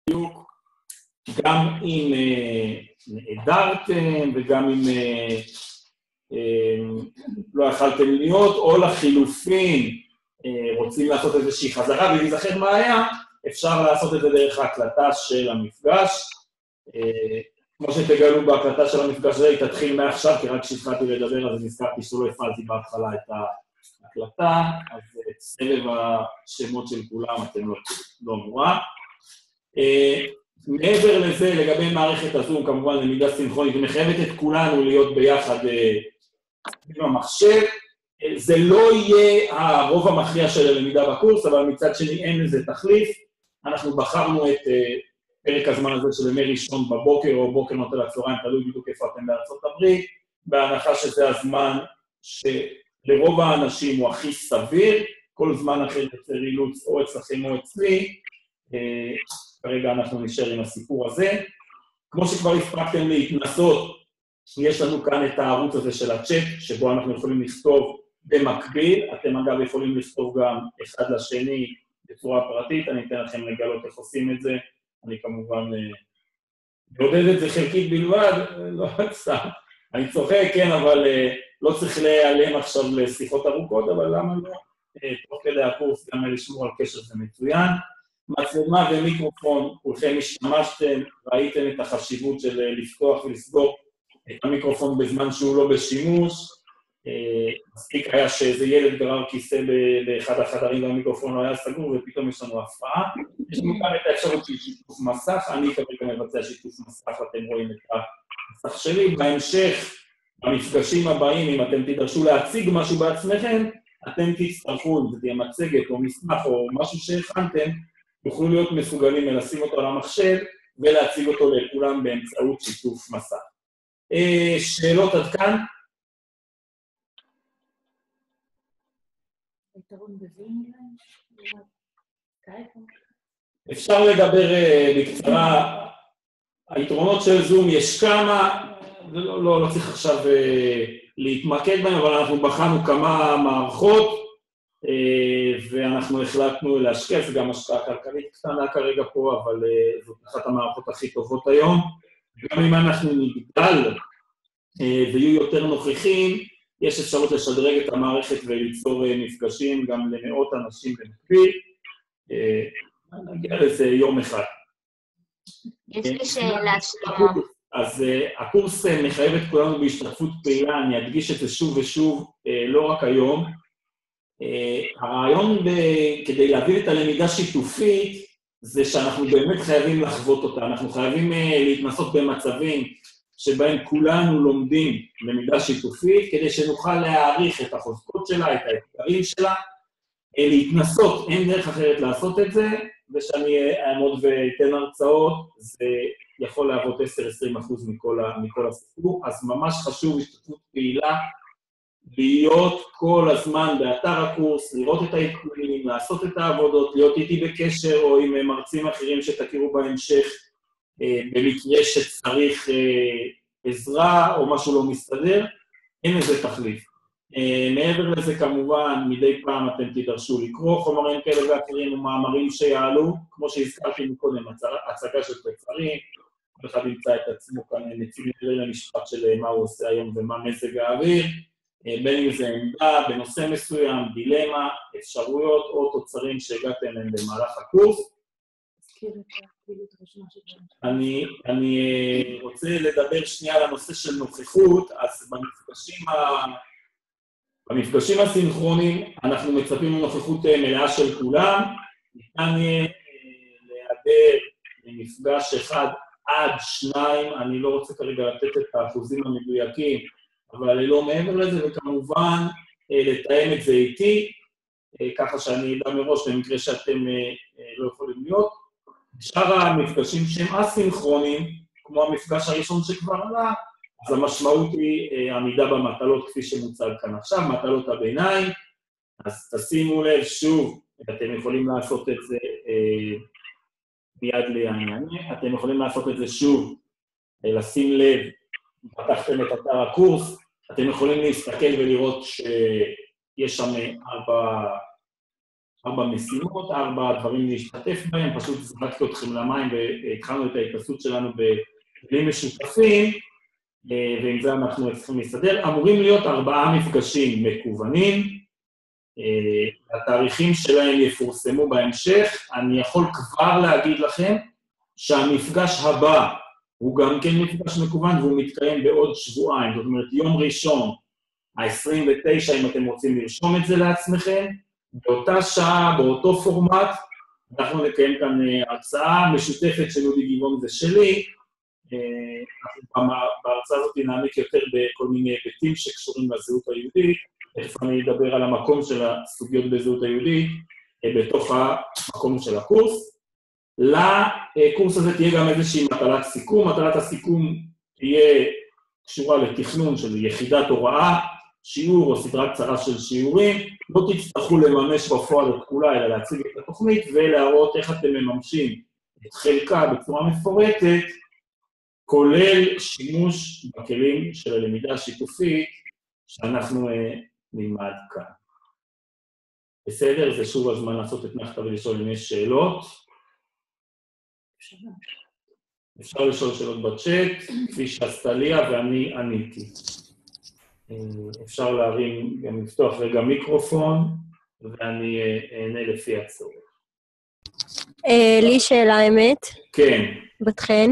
בדיוק, גם אם נעדרתם וגם אם לא יכלתם להיות, או לחילופין רוצים לעשות איזושהי חזרה ולהיזכר מה היה, אפשר לעשות את זה דרך ההקלטה של המפגש. כמו שתגלו בהקלטה של המפגש הזה, היא תתחיל מעכשיו, כי רק כשהתחלתי לדבר, אז נזכרתי שלא הפעלתי בהתחלה את ההקלטה, אז את סבב השמות של כולם אתם לא נורא. מעבר לזה, לגבי מערכת הזום, כמובן למידה סינכרונית, ומחייבת את כולנו להיות ביחד עם המחשב. זה לא יהיה הרוב המכריע של הלמידה בקורס, אבל מצד שני אין לזה תחליף. אנחנו בחרנו את פרק הזמן הזה של ימי ראשון בבוקר, או בוקר נוטה לצהריים, תלוי בדיוק איפה אתם בארצות הברית, בהנחה שזה הזמן שלרוב האנשים הוא הכי סביר, כל זמן אחר יוצא אילוץ או אצלכם או אצלי, כרגע אנחנו נשאר עם הסיפור הזה. כמו שכבר הספקתם להתנסות, יש לנו כאן את הערוץ הזה של הצ'אט, שבו אנחנו יכולים לכתוב במקביל, אתם אגב יכולים לכתוב גם אחד לשני בצורה פרטית, אני אתן לכם לגלות איך עושים את זה, אני כמובן מעודד את זה חלקית בלבד, לא סתם, אני צוחק, כן, אבל לא צריך להיעלם עכשיו לשיחות ארוכות, אבל למה לא? תוך כדי הקורס גם לשמור על קשר זה מצוין. מצלמה ומיקרופון, כולכם השתמשתם, ראיתם את החשיבות של לפתוח ולסגור את המיקרופון בזמן שהוא לא בשימוש, מספיק היה שאיזה ילד גרר כיסא באחד החדרים והמיקרופון לא היה סגור, ופתאום יש לנו הפרעה. יש לנו כאן את האפשרות של שיתוף מסך, אני כרגע מבצע שיתוף מסך, אתם רואים את המסך שלי. בהמשך, במפגשים הבאים, אם אתם תדרשו להציג משהו בעצמכם, אתם תצטרכו, אם זה תהיה מצגת או מסמך או משהו שהכנתם, תוכלו להיות מסוגלים לשים אותו על המחשב ולהציג אותו לכולם באמצעות שיתוף מסך. שאלות עד כאן? אפשר לדבר בקצרה. היתרונות של זום יש כמה, לא צריך עכשיו להתמקד בהם, אבל אנחנו בחנו כמה מערכות, ואנחנו החלטנו להשקיע, זה גם השקעה כלכלית קטנה כרגע פה, אבל זאת אחת המערכות הכי טובות היום. גם אם אנחנו נגדל ויהיו יותר נוכחים, יש אפשרות לשדרג את המערכת וליצור מפגשים גם למאות אנשים במקביל. נגיע לזה יום אחד. יש לי שאלה שלמה. אז הקורס מחייב את כולנו בהשתתפות פעילה, אני אדגיש את זה שוב ושוב, לא רק היום. הרעיון כדי להביא את הלמידה שיתופית, זה שאנחנו באמת חייבים לחוות אותה, אנחנו חייבים להתנסות במצבים שבהם כולנו לומדים למידה שיתופית, כדי שנוכל להעריך את החוזקות שלה, את האתגרים שלה, להתנסות, אין דרך אחרת לעשות את זה, ושאני אעמוד ואתן הרצאות, זה יכול להוות 10-20% מכל הסיפור, אז ממש חשוב השתתפות פעילה, להיות כל הזמן באתר הקורס, לראות את העדכונים, לעשות את העבודות, להיות איתי בקשר או עם מרצים אחרים שתכירו בהמשך, במקרה שצריך עזרה או משהו לא מסתדר, אין איזה תחליף. מעבר לזה כמובן, מדי פעם אתם תדרשו לקרוא חומרים כאלה ואחרים ומאמרים שיעלו, כמו שהזכרתי מקודם, הצגה של תוצרים, כל אחד ימצא את עצמו כאן נציג למשפט של מה הוא עושה היום ומה מזג האוויר, בין אם זה עמדה בנושא מסוים, דילמה, אפשרויות או תוצרים שהגעתם אליהם במהלך הקורס. אני רוצה לדבר שנייה על הנושא של נוכחות, אז במפגשים הסינכרונים אנחנו מצפים לנוכחות מלאה של כולם, ניתן יהיה להיעדר למפגש 1 עד 2, אני לא רוצה כרגע לתת את האחוזים המדויקים, אבל לא מעבר לזה, וכמובן לתאם את זה איתי, ככה שאני אדע מראש במקרה שאתם לא יכולים להיות. שאר המפגשים שהם אסינכרונים, כמו המפגש הראשון שכבר עלה, אז המשמעות היא עמידה במטלות כפי שמוצג כאן עכשיו, מטלות הביניים, אז תשימו לב שוב, אתם יכולים לעשות את זה מיד לעניין, אתם יכולים לעשות את זה שוב, לשים לב, פתחתם את אתר הקורס, אתם יכולים להסתכל ולראות שיש שם 4 משימות, 4 דברים להשתתף בהם, פשוט זרקתי אתכם למים והתחלנו את ההתנסות שלנו בכלים משותפים, ועם זה אנחנו צריכים להסתדר. אמורים להיות 4 מפגשים מקוונים, התאריכים שלהם יפורסמו בהמשך. אני יכול כבר להגיד לכם שהמפגש הבא הוא גם כן מפגש מקוון, והוא מתקיים בעוד שבועיים, זאת אומרת, יום ראשון, ה-29, אם אתם רוצים לרשום את זה לעצמכם, באותה שעה, באותו פורמט, אנחנו נקיים כאן הרצאה משותפת של אודי גבעון ושלי, אנחנו בהרצאה הזאת נעמיק יותר בכל מיני היבטים שקשורים לזהות היהודית, תכף אני אדבר על המקום של הסוגיות בזהות היהודית, בתוך המקום של הקורס. לקורס הזה תהיה גם איזושהי מטלת סיכום, מטלת הסיכום תהיה קשורה לתכנון של יחידת הוראה, שיעור או סדרה קצרה של שיעורים, לא תצטרכו לממש בפועל את כולה, אלא להציג את התוכנית ולהראות איך אתם מממשים את חלקה בצורה מפורטת, כולל שימוש בכלים של הלמידה השיתופית שאנחנו נלמד כאן. בסדר? זה שוב הזמן לעשות את מחקר ולשאול אם יש שאלות. אפשר לשאול שאלות בצ'אט, כפי שעשתה ליה ואני עניתי. אפשר להרים, גם לפתוח רגע מיקרופון, ואני אענה לפי הצורך. לי שאלה האמת. כן. בתכן.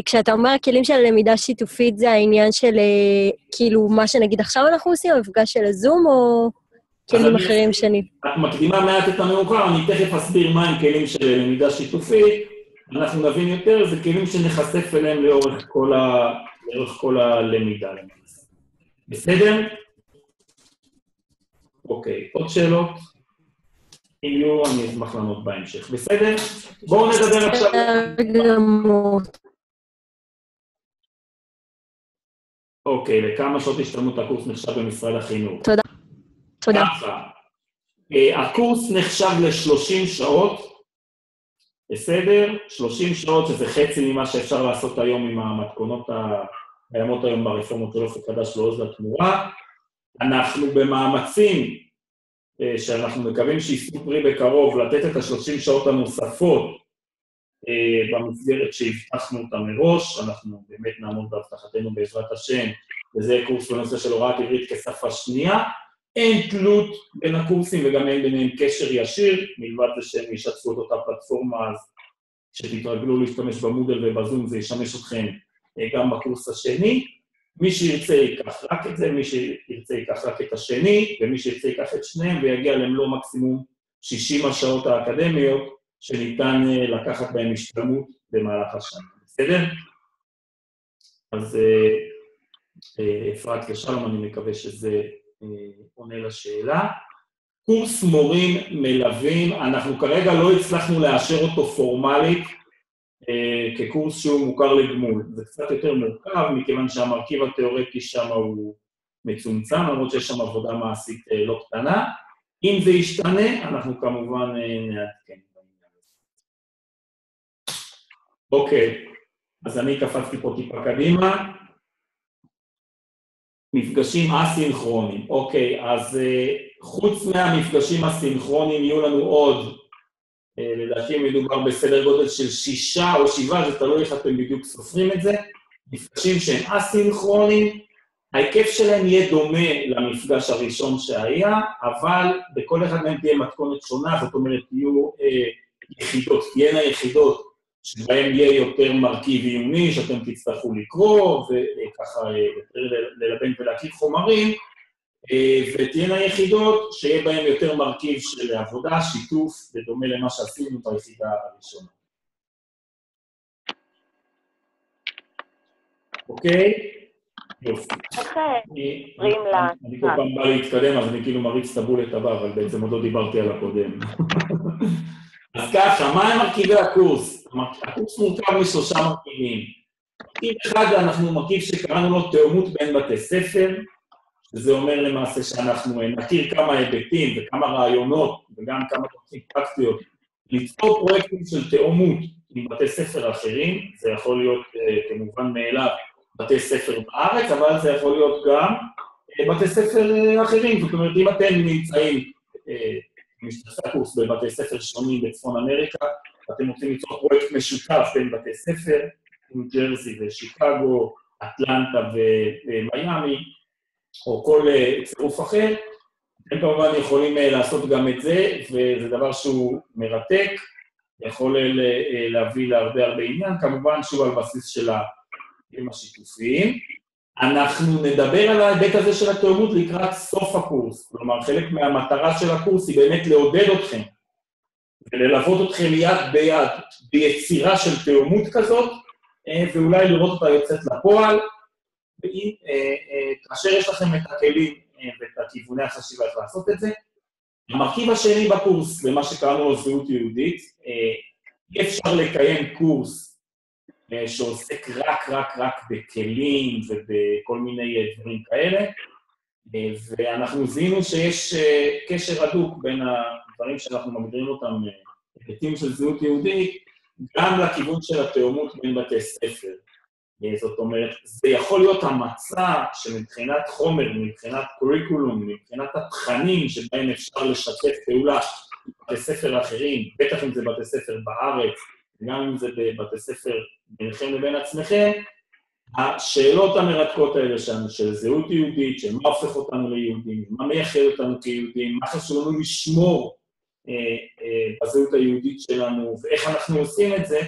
כשאתה אומר כלים של למידה שיתופית, זה העניין של כאילו מה שנגיד עכשיו אנחנו עושים, המפגש של הזום או כלים אחרים שני? את מקדימה מעט את המאוחר, אני תכף אסביר מה הם כלים של למידה שיתופית, אנחנו נבין יותר, זה כלים שנחשף אליהם לאורך כל הלמידה. בסדר? אוקיי, עוד שאלות? אם יהיו, אני אשמח לענות בהמשך. בסדר? בואו נדבר עכשיו. אוקיי, לכמה שעות השתלמות הקורס נחשב במשרד החינוך? תודה. תודה. הקורס נחשב ל-30 שעות, בסדר? 30 שעות, שזה חצי ממה שאפשר לעשות היום עם המתכונות הקיימות היום ברפורמות של אופק חדש לעוז לתמורה. אנחנו במאמצים, שאנחנו מקווים שיסעו פרי בקרוב, לתת את ה-30 שעות הנוספות במסגרת שהבטחנו אותה מראש, אנחנו באמת נעמוד בהבטחתנו בעזרת השם, וזה קורס בנושא של הוראת עברית כשפה שנייה. אין תלות בין הקורסים וגם אין ביניהם קשר ישיר, מלבד זה שהם ישתפו את אותה פלטפורמה, אז כשתתרגלו להשתמש במודל ובזום זה ישמש אתכם גם בקורס השני. מי שירצה ייקח רק את זה, מי שירצה ייקח רק את השני, ומי שירצה ייקח את שניהם ויגיע למלוא מקסימום 60 השעות האקדמיות שניתן לקחת בהם השתלמות במהלך השנה. בסדר? אז אפרת ושלום, אני מקווה שזה עונה לשאלה. קורס מורים מלווים, אנחנו כרגע לא הצלחנו לאשר אותו פורמלית, כקורס שהוא מוכר לגמול. זה קצת יותר מורכב, מכיוון שהמרכיב התיאורטי שם הוא מצומצם, למרות שיש שם עבודה מעשית לא קטנה. אם זה ישתנה, אנחנו כמובן נעדכן. אוקיי, אז אני קפצתי פה טיפה קדימה. מפגשים אסינכרונים. אוקיי, אז חוץ מהמפגשים הסינכרונים יהיו לנו עוד, לדעתי מדובר בסדר גודל של 6 או 7, זה תלוי איך אתם בדיוק סופרים את זה, מפגשים שהם אסינכרונים, ההיקף שלהם יהיה דומה למפגש הראשון שהיה, אבל בכל אחד מהם תהיה מתכונת שונה, זאת אומרת, תהיינה יחידות שבהם יהיה יותר מרכיב עיוני, שאתם תצטרכו לקרוא, וככה ללבן ולהכיר חומרים, ותהיינה יחידות שיהיה בהם יותר מרכיב של עבודה, שיתוף, בדומה למה שעשינו ביחידה הראשונה. אוקיי? יופי. אני כל פעם בא להתקדם, אז אני כאילו מריץ את הבולט הבא, אבל בעצם עוד לא דיברתי על הקודם. אז ככה, מה הם מרכיבי הקורס? הקורס מורכב מ3 מרכיבים. מרכיב אחד, אנחנו מרכיב שקראנו לו תאומות בין בתי ספר, שזה אומר למעשה שאנחנו נכיר כמה היבטים וכמה רעיונות, וגם כמה תוכניות פרקטיות, ליצור פרויקטים של תאומות עם בתי ספר אחרים, זה יכול להיות כמובן מאליו בתי ספר בארץ, אבל זה יכול להיות גם בתי ספר אחרים, זאת אומרת, אם אתם נמצאים משתתפי הקורס בבתי ספר שונים בצפון אמריקה, ואתם רוצים ליצור פרויקט משותף בין בתי ספר, ניו ג'רזי ושיקגו, אטלנטה ומיימי, או כל צירוף אחר, אתם כמובן יכולים לעשות גם את זה, וזה דבר שהוא מרתק, יכול להביא להרבה עניין, כמובן שוב על בסיס של עם השיתופיים. אנחנו נדבר על ההיבט הזה של התאומות לקראת סוף הקורס, כלומר חלק מהמטרה של הקורס היא באמת לעודד אתכם, וללוות אתכם יד ביד ביצירה של תאומות כזאת, ואולי לראות אותה יוצאת לפועל, כאשר יש לכם את הכלים ואת הכיווני החשיבה איך לעשות את זה. המרכיב השני בקורס, במה שקראנו לו זהות יהודית, אי אפשר לקיים קורס שעוסק רק בכלים ובכל מיני דברים כאלה, ואנחנו זיהינו שיש קשר הדוק בין הדברים שאנחנו מגדירים אותם, היבטים של זהות יהודית, גם לכיוון של התאומות בין בתי ספר. זאת אומרת, זה יכול להיות המצע שמבחינת חומר, מבחינת קוריקולום, מבחינת התכנים שבהם אפשר לשתף פעולה בבתי ספר אחרים, בטח אם זה בתי ספר בארץ, גם אם זה בבתי ספר ביניכם לבין עצמכם, השאלות המרתקות האלה שלנו, של זהות יהודית, של מה הופך אותנו ליהודים, מה מייחד אותנו כיהודים, מה חשוב לנו לשמור בזהות היהודית שלנו, ואיך אנחנו עושים את זה,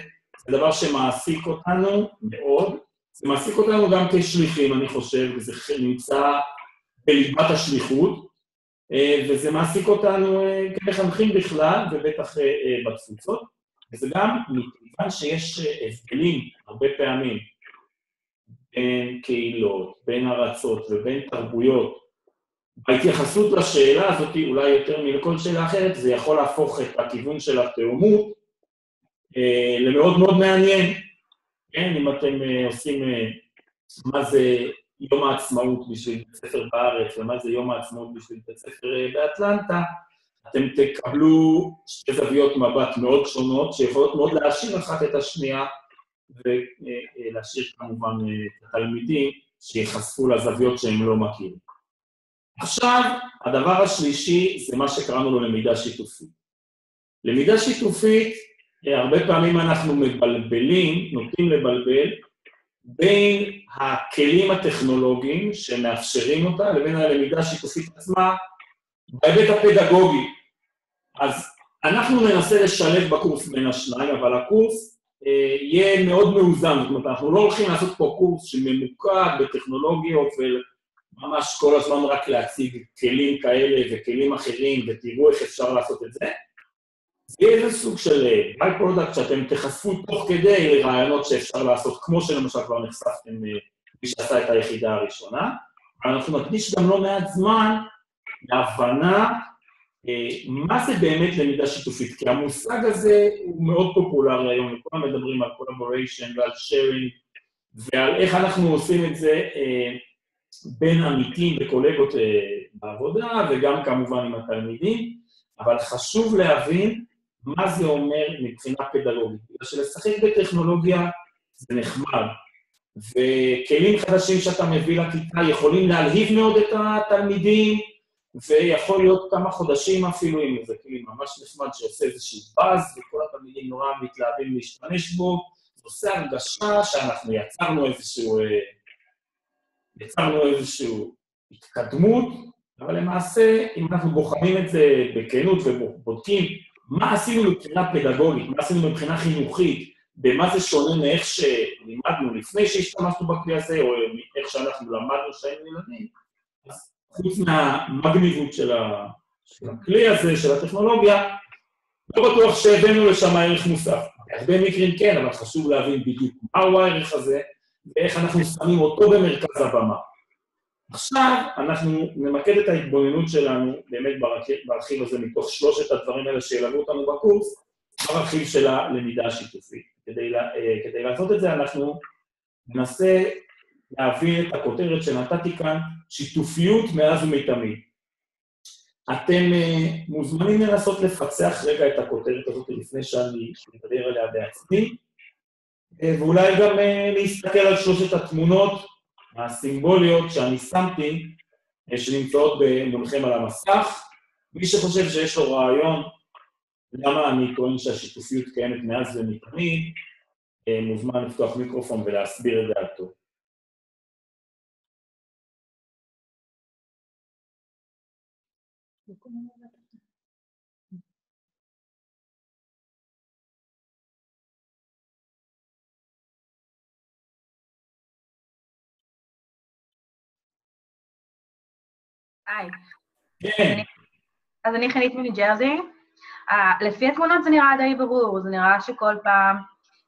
זה דבר שמעסיק אותנו מאוד, זה מעסיק אותנו גם כשליחים, אני חושב, וזה נמצא בליבת השליחות, וזה מעסיק אותנו כמחנכים בכלל, ובטח בתפוצות, וזה גם מכיוון שיש הבדלים הרבה פעמים בין קהילות, בין ארצות ובין תרבויות. בהתייחסות לשאלה הזאת, אולי יותר מלכל שאלה אחרת, זה יכול להפוך את הכיוון של התאומות למאוד מאוד מעניין. כן, אם אתם עושים מה זה יום העצמאות בשביל בית ספר בארץ, ומה זה יום העצמאות בשביל בית ספר באטלנטה, אתם תקבלו שתי זוויות מבט מאוד שונות, שיכולות מאוד להשאיר אחת את השנייה, ולהשאיר כמובן את התלמידים שיחשפו לזוויות שהם לא מכירים. עכשיו, הדבר השלישי זה מה שקראנו לו למידה שיתופית. למידה שיתופית, הרבה פעמים אנחנו מבלבלים, נוטים לבלבל, בין הכלים הטכנולוגיים שמאפשרים אותה, לבין הלמידה השיתופית עצמה, בהיבט הפדגוגי. אז אנחנו ננסה לשלב בקורס בין השניים, אבל הקורס יהיה מאוד מאוזן. זאת אומרת, אנחנו לא הולכים לעשות פה קורס שממוקד בטכנולוגיות, וממש כל הזמן רק להציג כלים כאלה וכלים אחרים, ותראו איך אפשר לעשות את זה. זה יהיה איזה סוג של ביי פרודקט שאתם תחשפו תוך כדי לרעיונות שאפשר לעשות, כמו שלמשל כבר נחשפתם מי שעשה את היחידה הראשונה. אבל אנחנו נקדיש גם לא מעט זמן להבנה מה זה באמת למידה שיתופית, כי המושג הזה הוא מאוד פופולרי היום, וכולם מדברים על collaboration ועל sharing, ועל איך אנחנו עושים את זה בין עמיתים וקולגות בעבודה, וגם כמובן עם התלמידים, אבל חשוב להבין מה זה אומר מבחינה פדגוגית. בגלל שלשחק בטכנולוגיה זה נחמד, וכלים חדשים שאתה מביא לכיתה יכולים להלהיב מאוד את התלמידים, ויכול להיות כמה חודשים אפילו עם איזה כלי ממש נחמד שעושה איזשהו באז, וכל התלמידים נורא מתלהבים להשתמש בו, זה עושה הרגשה שאנחנו יצרנו איזשהו התקדמות, אבל למעשה, אם אנחנו בוחנים את זה בכנות ובודקים מה עשינו מבחינה פדגוגית, מה עשינו מבחינה חינוכית, במה זה שונה מאיך שלימדנו לפני שהשתמשנו בכלי הזה, או איך שאנחנו למדנו שהיינו ילדים, אז חוץ מהמגניבות של הכלי הזה, של הטכנולוגיה, לא בטוח שהבאנו לשם הערך מוסף. הרבה מקרים כן, אבל חשוב להבין בדיוק מהו הערך הזה, ואיך אנחנו שמים אותו במרכז הבמה. עכשיו אנחנו נמקד את ההתבוננות שלנו, באמת ברכיב הזה, מתוך שלושת הדברים האלה שילוו אותנו בקורס, ברכיב של הלמידה השיתופית. כדי לעשות את זה, אנחנו ננסה להבין את הכותרת שנתתי כאן, שיתופיות מאז ומתמיד. אתם מוזמנים לנסות לפצח רגע את הכותרת הזאת לפני שאני אדבר עליה בעצמי, ואולי גם להסתכל על שלושת התמונות הסימבוליות שאני שמתי, שנמצאות מולכם על המסך. מי שחושב שיש לו רעיון, למה אני טוען שהשיתופיות קיימת מאז ומתמיד, מוזמן לפתוח מיקרופון ולהסביר את דעתו. היי. כן. אז אני חנית מניו ג'רזי. לפי התמונות זה נראה די ברור, זה נראה שכל פעם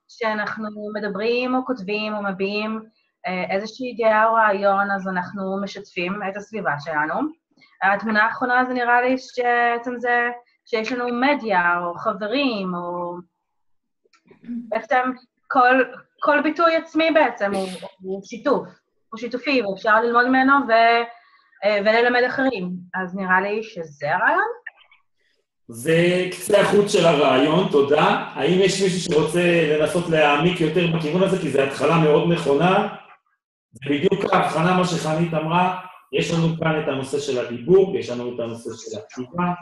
שאנחנו מדברים או כותבים או מביעים איזושהי דעה או רעיון, אז אנחנו משתפים את הסביבה שלנו. התמונה האחרונה זה נראה לי שבעצם זה שיש לנו מדיה או חברים או בעצם כל ביטוי עצמי בעצם הוא שיתוף, הוא שיתופי ואפשר ללמוד ממנו וללמד אחרים. אז נראה לי שזה הרעיון? זה קצה החוץ של הרעיון, תודה. האם יש מישהו שרוצה לנסות להעמיק יותר בכיוון הזה, כי זו התחלה מאוד נכונה? זה בדיוק ההבחנה מה שחנית אמרה, יש לנו כאן את הנושא של הדיבור, יש לנו את הנושא של הכתיבה,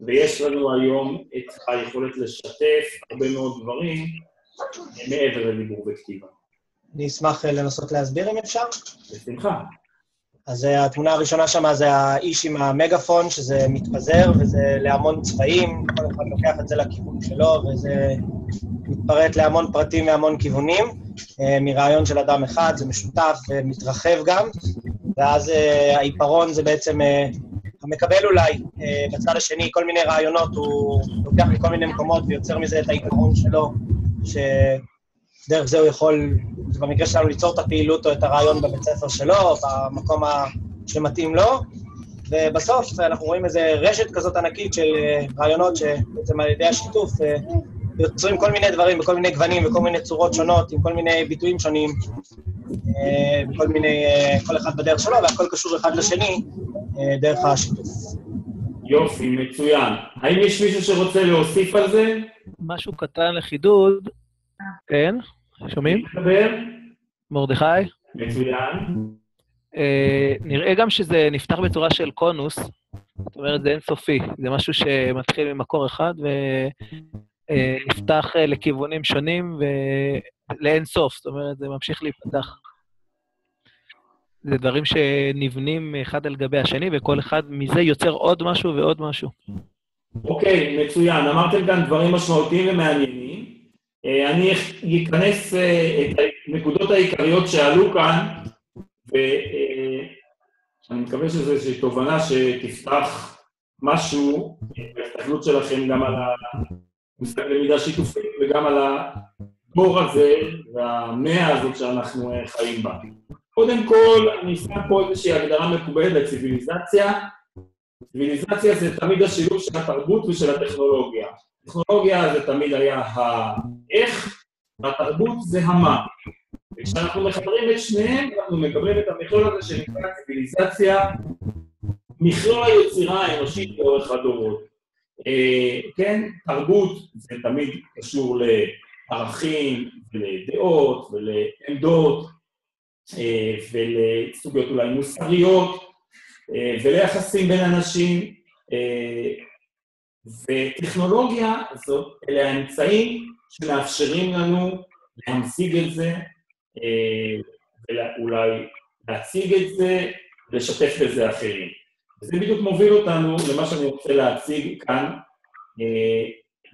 ויש לנו היום את היכולת לשתף הרבה מאוד דברים מעבר לדיבור וכתיבה. אני אשמח לנסות להסביר אם אפשר. בשמחה. אז התמונה הראשונה שם זה האיש עם המגפון, שזה מתפזר, וזה להמון צבעים, כל אחד לוקח את זה לכיוון שלו, וזה מתפרט להמון פרטים מהמון כיוונים, מרעיון של אדם אחד, זה משותף ומתרחב גם, ואז העיפרון זה בעצם המקבל אולי בצד השני כל מיני רעיונות, הוא לוקח מכל מיני מקומות ויוצר מזה את העיפרון שלו, דרך זה הוא יכול, במקרה שלנו, ליצור את הפעילות או את הרעיון בבית ספר שלו, במקום שמתאים לו, ובסוף אנחנו רואים איזו רשת כזאת ענקית של רעיונות שבעצם על ידי השיתוף יוצרים כל מיני דברים בכל מיני גוונים וכל מיני צורות שונות, עם כל מיני ביטויים שונים, כל אחד בדרך שלו, והכל קשור אחד לשני דרך השיתוף. יופי, מצוין. האם יש מישהו שרוצה להוסיף על זה? משהו קטן לחידוד. כן, שומעים? מרדכי? מצוין. נראה גם שזה נפתח בצורה של קונוס, זאת אומרת, זה אינסופי, זה משהו שמתחיל ממקור אחד ונפתח לכיוונים שונים ולאינסוף, זאת אומרת, זה ממשיך להיפתח. זה דברים שנבנים אחד על גבי השני, וכל אחד מזה יוצר עוד משהו ועוד משהו. אוקיי, מצוין. אמרתם כאן דברים משמעותיים ומעניינים. אני אכנס את הנקודות העיקריות שעלו כאן, ואני מקווה שזו איזושהי תובנה שתפתח משהו בהסתכלות שלכם גם על המושג למידה שיתופית וגם על הדור הזה והמאה הזאת שאנחנו חיים בה. קודם כל, אני שם פה איזושהי הגדרה מקובלת לציביליזציה. ציביליזציה זה תמיד השילוב של התרבות ושל הטכנולוגיה. טכנולוגיה זה תמיד היה האיך, והתרבות זה המה. וכשאנחנו מחברים את שניהם, אנחנו מקבלים את המכלול הזה שנקרא ציביליזציה, מכלול היצירה האנושית לאורך הדורות. כן, תרבות זה תמיד קשור לערכים ולדעות ולעמדות ולסוגיות אולי מוסריות וליחסים בין אנשים, וטכנולוגיה זאת, אלה האמצעים שמאפשרים לנו להמשיג את זה, ואולי להציג את זה, ולשתף בזה אחרים. וזה בדיוק מוביל אותנו למה שאני רוצה להציג כאן.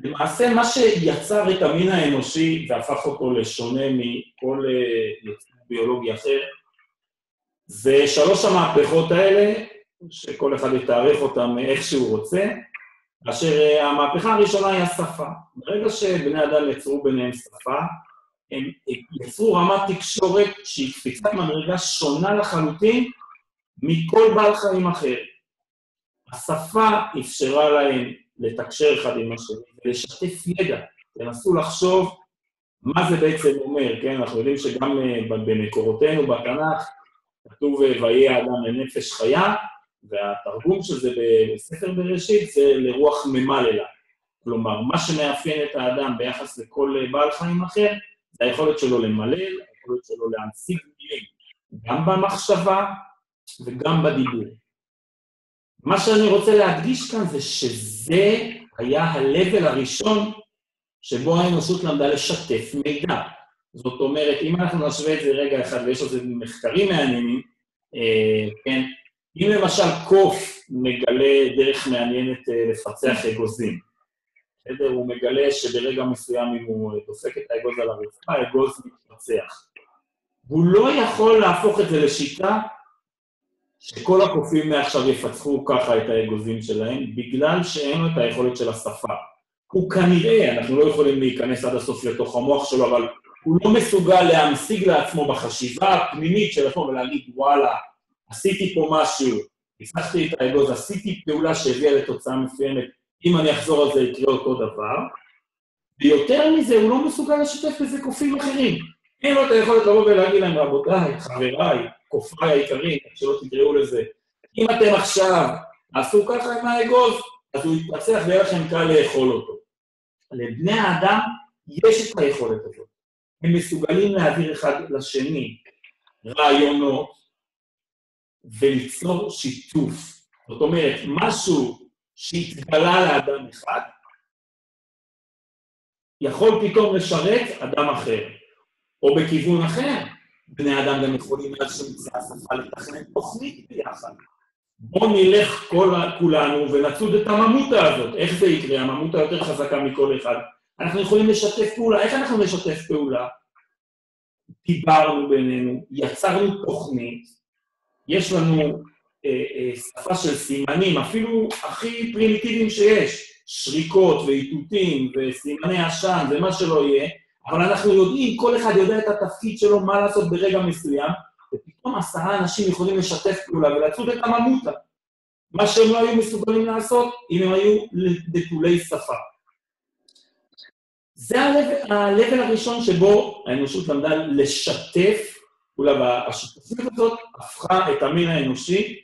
למעשה, מה שיצר את המין האנושי והפך אותו לשונה מכל יצור ביולוגי אחר, זה שלוש המהפכות האלה, שכל אחד יתארך אותם איך שהוא רוצה, אשר המהפכה הראשונה היא השפה. ברגע שבני אדם יצרו ביניהם שפה, הם יצרו רמת תקשורת שהיא קפיצת מדרגה שונה לחלוטין מכל בעל חיים אחר. השפה אפשרה להם לתקשר אחד עם השני ולשתף ידע. תנסו לחשוב מה זה בעצם אומר, כן? אנחנו יודעים שגם במקורותינו בתנ"ך כתוב ויהי האדם לנפש חיה, והתרגום של זה בספר בראשית זה לרוח ממללה. כלומר, מה שמאפיין את האדם ביחס לכל בעל חיים אחר, זה היכולת שלו למלל, היכולת שלו להמשיג מילים, גם במחשבה וגם בדיבור. מה שאני רוצה להדגיש כאן זה שזה היה ה-level הראשון שבו האנושות למדה לשתף מידע. זאת אומרת, אם אנחנו נשווה את זה רגע אחד, ויש לזה מחקרים מעניינים, כן, אם למשל קוף מגלה דרך מעניינת לפצח אגוזים, בסדר? הוא מגלה שברגע מסוים אם הוא דופק את האגוז על הרצפה, האגוז מתפצח. הוא לא יכול להפוך את זה לשיטה שכל הקופים מעכשיו יפצחו ככה את האגוזים שלהם, בגלל שאין לו את היכולת של השפה. הוא כנראה, אנחנו לא יכולים להיכנס עד הסוף לתוך המוח שלו, אבל הוא לא מסוגל להמשיג לעצמו בחשיבה הפנימית של עצמו ולהגיד, וואלה, עשיתי פה משהו, הצלחתי את האגוז, עשיתי פעולה שהביאה לתוצאה מסוימת, אם אני אחזור על זה יקרה אותו דבר, ויותר מזה הוא לא מסוגל לשתף בזה קופים אחרים. אין לו את היכולת לבוא ולהגיד להם, רבותיי, חבריי, קופריי היקרים, שלא תקראו לזה, אם אתם עכשיו עשו ככה עם האגוז, אז הוא יתפצח ויהיה לכם קל לאכול אותו. לבני האדם יש את היכולת הזאת. הם מסוגלים להעביר אחד לשני רעיונות וליצור שיתוף. זאת אומרת, משהו שהתגלה לאדם אחד, יכול פתאום לשרת אדם אחר, או בכיוון אחר. בני אדם גם יכולים מאז שמצא השפה לתכנן תוכנית ביחד. בואו נלך כולנו ונצוד את הממותה הזאת. איך זה יקרה? הממותה יותר חזקה מכל אחד. אנחנו יכולים לשתף פעולה. איך אנחנו נשתף פעולה? דיברנו בינינו, יצרנו תוכנית, יש לנו שפה של סימנים, אפילו הכי פרימיטיביים שיש, שריקות ואיתותים וסימני עשן ומה שלא יהיה, אבל אנחנו יודעים, כל אחד יודע את התפקיד שלו, מה לעשות ברגע מסוים, ופתאום 10 אנשים יכולים לשתף פעולה ולצוד את הממותה. מה שהם לא היו מסוגלים לעשות, אם הם היו נטולי שפה. זה ה-level הראשון שבו האנושות למדה לשתף, אולי השותפות הזאת הפכה את המין האנושי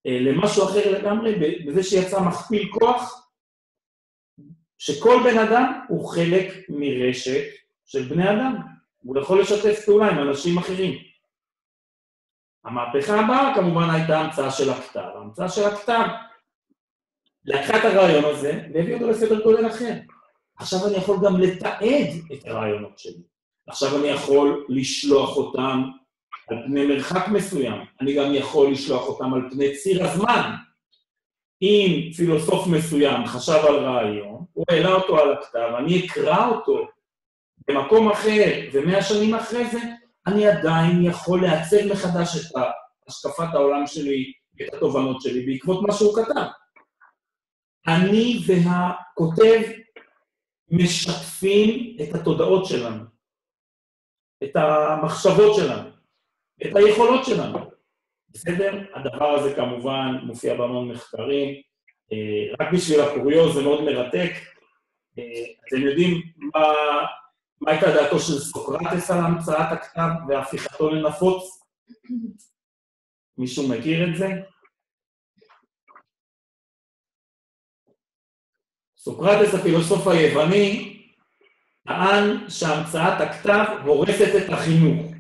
למשהו אחר לגמרי, בזה שיצא מכפיל כוח, שכל בן אדם הוא חלק מרשת של בני אדם. הוא יכול לשתף פעולה עם אנשים אחרים. המהפכה הבאה כמובן הייתה המצאה של הכתב. ההמצאה של הכתב לקחה את הרעיון הזה והביא אותו לסדר גודל אחר. עכשיו אני יכול גם לתעד את הרעיונות שלי. עכשיו אני יכול לשלוח אותם על פני מרחק מסוים. אני גם יכול לשלוח אותם על פני ציר הזמן. אם פילוסוף מסוים חשב על רעיון, הוא העלה אותו על הכתב, אני אקרא אותו במקום אחר, ו100 שנים אחרי זה, אני עדיין יכול לעצב מחדש את השקפת העולם שלי, את התובנות שלי, בעקבות מה שהוא כתב. אני והכותב משתפים את התודעות שלנו, את המחשבות שלנו, את היכולות שלנו. בסדר? הדבר הזה כמובן מופיע בהמון מחקרים, רק בשביל הקוריוז זה מאוד מרתק. אתם יודעים מה הייתה דעתו של סוקרטס על המצאת הכתב והפיכתו לנפוץ? מישהו מכיר את זה? סוקרטס, הפילוסוף היווני, טען שהמצאת הכתב הורסת את החינוך,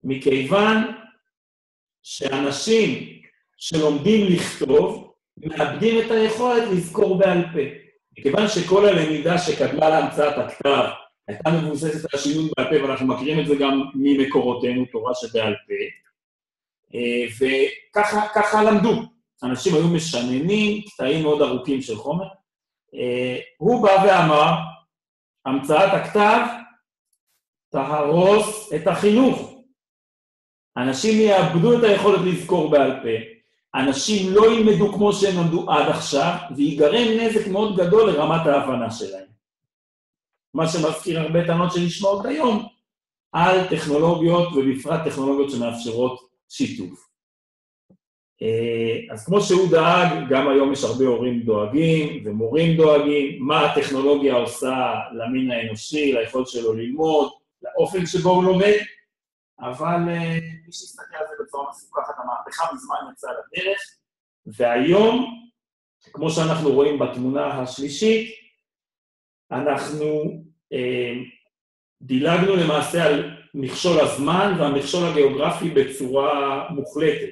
מכיוון שאנשים שלומדים לכתוב, מאבדים את היכולת לזכור בעל פה. מכיוון שכל הלמידה שקדמה להמצאת הכתב, הייתה מבוססת על שינון בעל פה, ואנחנו מכירים את זה גם ממקורותינו, תורה שבעל פה, וככה למדו. אנשים היו משננים, קטעים מאוד ארוכים של חומר. הוא בא ואמר, המצאת הכתב תהרוס את החינוך. אנשים יאבדו את היכולת לזכור בעל פה, אנשים לא ילמדו כמו שהם למדו עד עכשיו, ויגרם נזק מאוד גדול לרמת ההבנה שלהם. מה שמזכיר הרבה טענות שנשמעות היום, על טכנולוגיות, ובפרט טכנולוגיות שמאפשרות שיתוף. אז כמו שהוא דאג, גם היום יש הרבה הורים דואגים, ומורים דואגים, מה הטכנולוגיה עושה למין האנושי, ליכולת שלו ללמוד, לאופן שבו הוא לומד, אבל מי שיסתכל על זה בצורה מפוקחת, המהפכה מזמן יצאה לדרך, והיום, כמו שאנחנו רואים בתמונה השלישית, אנחנו דילגנו למעשה על מכשול הזמן והמכשול הגיאוגרפי בצורה מוחלטת,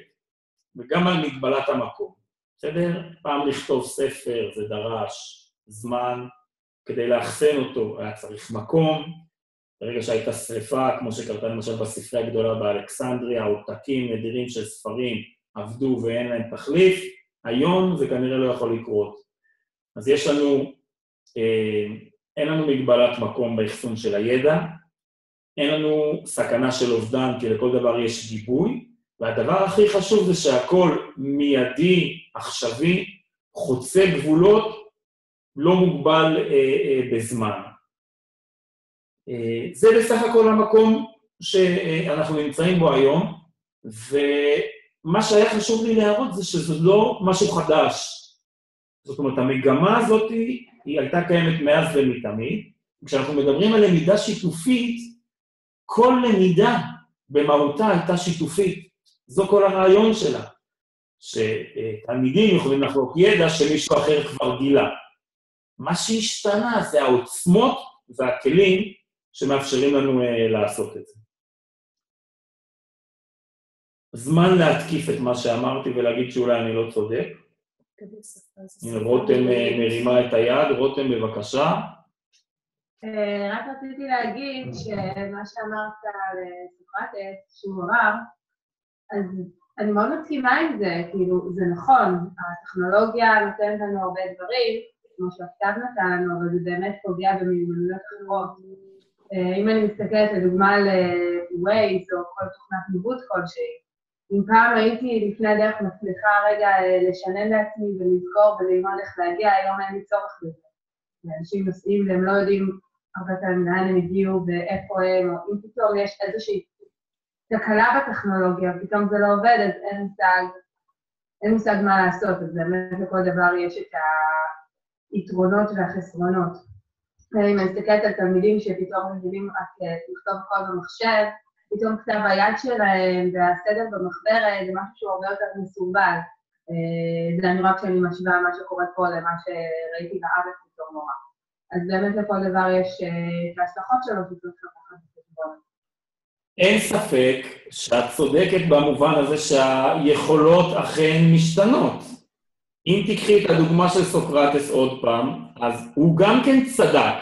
וגם על מגבלת המקום. בסדר? פעם לכתוב ספר זה דרש זמן, כדי לאחסן אותו היה צריך מקום, ברגע שהייתה שריפה, כמו שקרתה למשל בספרייה הגדולה באלכסנדריה, עותקים נדירים של ספרים עבדו ואין להם תחליף, היום זה כנראה לא יכול לקרות. אז יש לנו, אין לנו מגבלת מקום באחסון של הידע, אין לנו סכנה של אובדן, כי לכל דבר יש גיבוי, והדבר הכי חשוב זה שהכל מיידי, עכשווי, חוצה גבולות, לא מוגבל בזמן. זה בסך הכל המקום שאנחנו נמצאים בו היום, ומה שהיה חשוב לי להראות זה שזה לא משהו חדש. זאת אומרת, המגמה הזאת היא הייתה קיימת מאז ומתמיד. כשאנחנו מדברים על למידה שיתופית, כל למידה במהותה הייתה שיתופית. זו כל הרעיון שלה, שתלמידים יכולים לחלוק ידע שמישהו אחר כבר גילה. מה שהשתנה זה העוצמות והכלים שמאפשרים לנו לעשות את זה. זמן להתקיף את מה שאמרתי ולהגיד שאולי אני לא צודק. הנה, רותם מרימה את היד, רותם בבקשה. רק רציתי להגיד שמה שאמרת על סוקרטס, שהוא אמר, אז אני מאוד מסכימה עם זה, כאילו, זה נכון, הטכנולוגיה נותנת לנו הרבה דברים, כמו שהכתב נתן לנו, אבל זה באמת פוגע במיומנויות אחרות. אם אני מסתכלת לדוגמה על Waze או כל תוכנת ניווט כלשהי, אם פעם הייתי לפני הדרך מצליחה רגע לשנן לעצמי ולזכור וללמוד איך להגיע, היום אין לי צורך בזה. אנשים נוסעים והם לא יודעים הרבה פעמים לאן הם הגיעו ואיפה הם, או אם פתאום יש איזושהי תקלה בטכנולוגיה, פתאום זה לא עובד, אז אין מושג מה לעשות, אז באמת לכל דבר יש את היתרונות והחסרונות. אם אני מסתכלת על תלמידים שפתאום מבינים רק לכתוב קוד במחשב, פתאום כתב היד שלהם והסדר במחברת זה משהו שהוא הרבה יותר מסורבל. זה אני רק שאני משווה מה שקורה פה למה שראיתי בארץ בתור מורה. אז באמת לכל דבר יש את ההשלכות שלו שצריך לקחת בחשבון. אין ספק שאת צודקת במובן הזה שהיכולות אכן משתנות. אם תקחי את הדוגמה של סוקרטס עוד פעם, אז הוא גם כן צדק.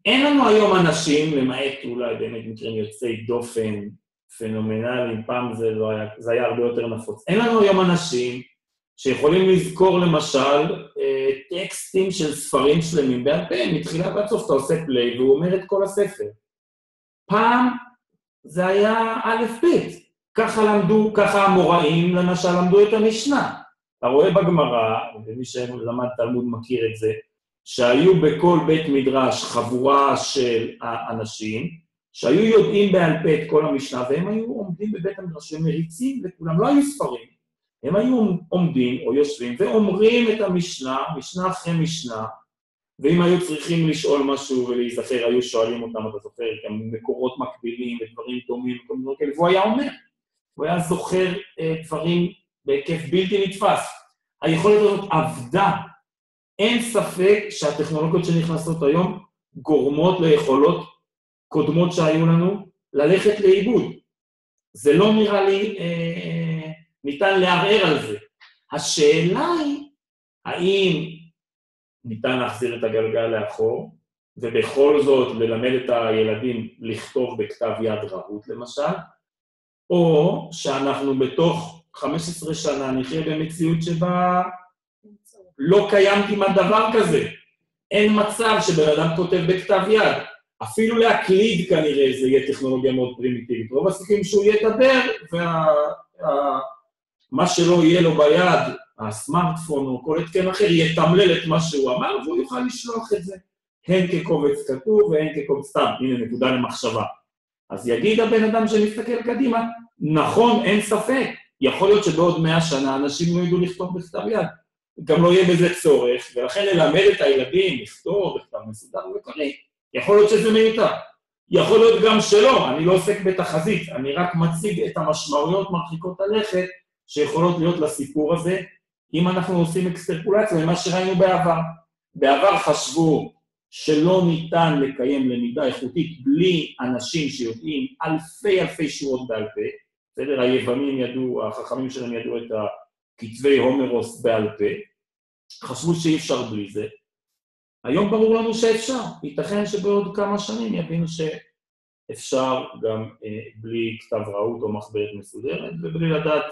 אין לנו היום אנשים, למעט אולי באמת מקרים יוצאי דופן פנומנליים, פעם זה היה הרבה יותר נפוץ. אין לנו היום אנשים שיכולים לזכור למשל טקסטים של ספרים שלמים בעל פה, מתחילה ועד סוף אתה עושה פליי והוא אומר את כל הספר. פעם זה היה א' ב', ככה המוראים למשל למדו את המשנה. אתה רואה בגמרא, ומי שלמד תלמוד מכיר את זה, שהיו בכל בית מדרש חבורה של האנשים, שהיו יודעים בעל פה את כל המשנה, והם היו עומדים בבית המדרש ומריצים לכולם, לא היו ספרים, הם היו עומדים או יושבים ואומרים את המשנה, משנה אחרי משנה, ואם היו צריכים לשאול משהו ולהיזכר, היו שואלים אותם, אתה זוכר, גם מקורות מקבילים ודברים דומים, והוא היה אומר, הוא היה זוכר דברים בהיקף בלתי נתפס. היכולת הזאת עבדה. אין ספק שהטכנולוגיות שנכנסות היום גורמות ליכולות קודמות שהיו לנו ללכת לאיבוד. זה לא נראה לי ניתן לערער על זה. השאלה היא, האם ניתן להחזיר את הגלגל לאחור, ובכל זאת ללמד את הילדים לכתוב בכתב יד רהוט למשל, או שאנחנו בתוך 15 שנה נחיה במציאות שבה לא קיים כמעט דבר כזה. אין מצב שבן אדם כותב בכתב יד. אפילו להקליד כנראה זה יהיה טכנולוגיה מאוד פרימיטיבית. רוב הסיכויים שהוא ידבר, ומה שלא יהיה לו ביד, הסמארטפון או כל התקן אחר, יתמלל את מה שהוא אמר, והוא יוכל לשלוח את זה. הן כקובץ כתוב והן כקובץ סתם. הנה נקודה למחשבה. אז יגיד הבן אדם שמסתכל קדימה, נכון, אין ספק. יכול להיות שבעוד 100 שנה אנשים לא ידעו לכתוב בכתב יד. גם לא יהיה בזה צורך, ולכן ללמד את הילדים לכתוב בכתב מסודר וקריא. יכול להיות שזה מיותר. יכול להיות גם שלא, אני לא עוסק בתחזית, אני רק מציג את המשמעויות מרחיקות הלכת שיכולות להיות לסיפור הזה, אם אנחנו עושים אקסטרפולציה למה שראינו בעבר. בעבר חשבו שלא ניתן לקיים למידה איכותית בלי אנשים שיודעים אלפי שורות בעל פה, בסדר? היוונים ידעו, החכמים שלהם ידעו את כתבי הומרוס בעל פה, חשבו שאי אפשר בלי זה. היום ברור לנו שאפשר, ייתכן שבעוד כמה שנים יבינו שאפשר גם בלי כתב ראות או מחברת מסודרת, ובלי לדעת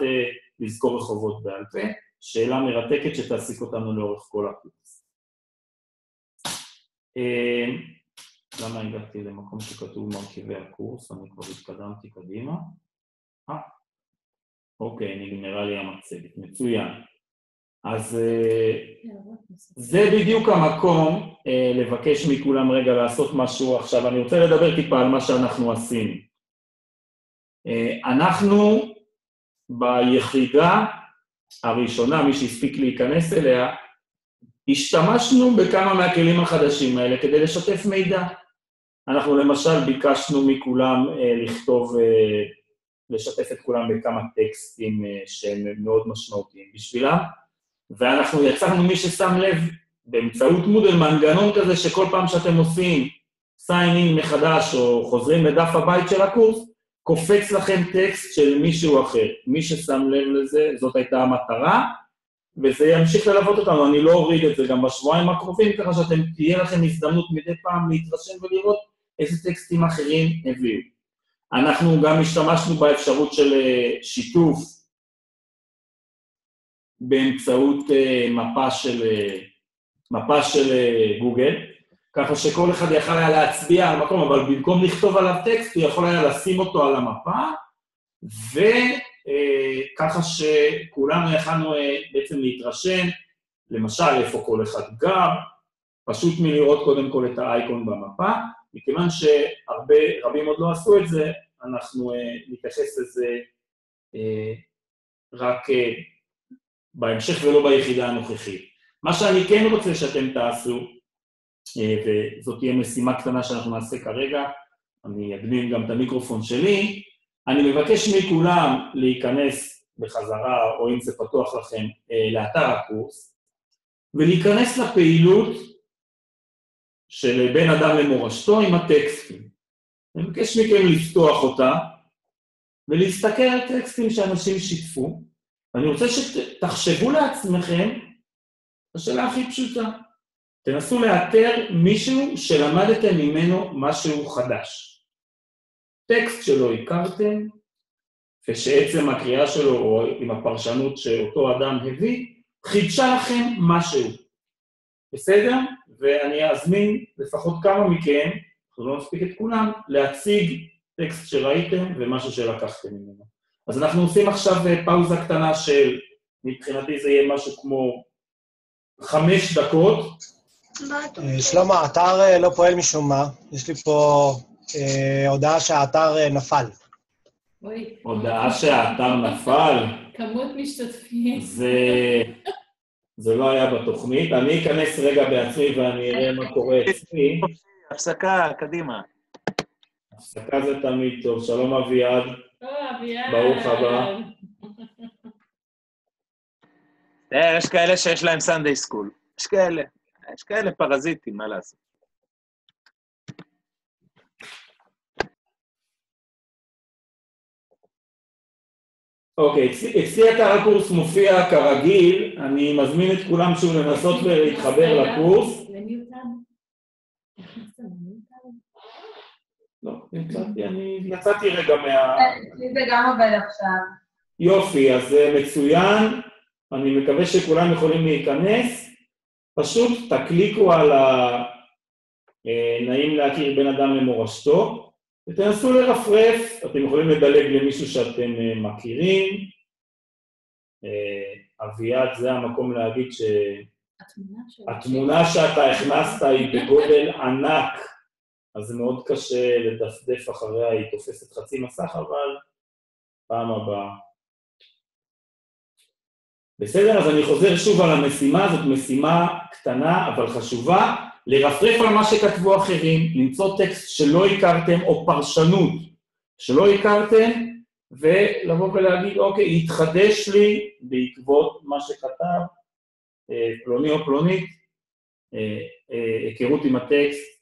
לזכור רחובות בעל פה, שאלה מרתקת שתעסיק אותנו לאורך כל הקורס. למה הגעתי למקום שכתוב מרכיבי הקורס? אני כבר התקדמתי קדימה. אוקיי, נגמרה לי המצגת, מצוין. אז זה בדיוק המקום לבקש מכולם רגע לעשות משהו. עכשיו, אני רוצה לדבר טיפה על מה שאנחנו עשינו. אנחנו ביחידה הראשונה, מי שהספיק להיכנס אליה, השתמשנו בכמה מהכלים החדשים האלה כדי לשתף מידע. אנחנו למשל ביקשנו מכולם לכתוב, לשתף את כולם בכמה טקסטים שהם מאוד משמעותיים בשבילם, ואנחנו יצרנו, מי ששם לב, באמצעות מודל מנגנון כזה שכל פעם שאתם עושים sign in מחדש או חוזרים לדף הבית של הקורס, קופץ לכם טקסט של מישהו אחר. מי ששם לב לזה, זאת הייתה המטרה, וזה ימשיך ללוות אותנו. אני לא אוריד את זה גם בשבועיים הקרובים, ככה שאתם תהיה לכם הזדמנות מדי פעם להתרשם ולראות איזה טקסטים אחרים הביאו. אנחנו גם השתמשנו באפשרות של שיתוף באמצעות מפה של גוגל, ככה שכל אחד יכול היה להצביע על מקום, אבל במקום לכתוב עליו טקסט, הוא יכול היה לשים אותו על המפה, וככה שכולנו יכלנו בעצם להתרשם, למשל איפה כל אחד גר, פשוט מלראות קודם כל את האייקון במפה, מכיוון רבים עוד לא עשו את זה, אנחנו נתייחס לזה רק בהמשך ולא ביחידה הנוכחית. מה שאני כן רוצה שאתם תעשו, וזאת תהיה משימה קטנה שאנחנו נעשה כרגע, אני אקדים גם את המיקרופון שלי, אני מבקש מכולם להיכנס בחזרה, או אם זה פתוח לכם, לאתר הקורס, ולהיכנס לפעילות של בין אדם למורשתו עם הטקסטים. אני מבקש מכם לפתוח אותה, ולהסתכל על טקסטים שאנשים שיתפו, ואני רוצה שתחשבו לעצמכם, השאלה הכי פשוטה, תנסו לאתר מישהו שלמדתם ממנו משהו חדש. טקסט שלא הכרתם, ושעצם הקריאה שלו, או עם הפרשנות שאותו אדם הביא, חידשה לכם משהו. בסדר? ואני אזמין לפחות כמה מכם, אנחנו לא נספיק את כולם, להציג טקסט שראיתם ומשהו שלקחתם ממנו. אז אנחנו עושים עכשיו פאוזה קטנה של, מבחינתי זה יהיה משהו כמו 5 דקות. שלמה, האתר לא פועל משום מה. יש לי פה הודעה שהאתר נפל. הודעה שהאתר נפל? כמות משתתפים. זה לא היה בתוכנית. אני אכנס רגע בעצמי ואני אראה מה קורה אצלי. הפסקה, קדימה. הפסקה זה תמיד טוב. שלום אביעד. אביעד. ברוך הבא. יש כאלה שיש להם סנדיי סקול. יש כאלה פרזיטים, מה לעשות? אוקיי, אצלי אתר הקורס מופיע כרגיל, אני מזמין את כולם שוב לנסות ולהתחבר לקורס. לא, אני יצאתי רגע זה גם עובד עכשיו. יופי, אז מצוין, אני מקווה שכולם יכולים להיכנס, פשוט תקליקו על נעים להכיר בין אדם למורשתו, ותנסו לרפרף, אתם יכולים לדלג למישהו שאתם מכירים, אביעד זה המקום להגיד שהתמונה שאתה הכנסת היא בגודל ענק, אז זה מאוד קשה לדפדף אחריה, היא תופסת חצי מסך, אבל פעם הבאה. בסדר, אז אני חוזר שוב על המשימה, זאת משימה קטנה אבל חשובה, לרפרף על מה שכתבו אחרים, למצוא טקסט שלא הכרתם או פרשנות שלא הכרתם, ולבוא ולהגיד, אוקיי, יתחדש לי בעקבות מה שכתב פלוני או פלונית, היכרות עם הטקסט.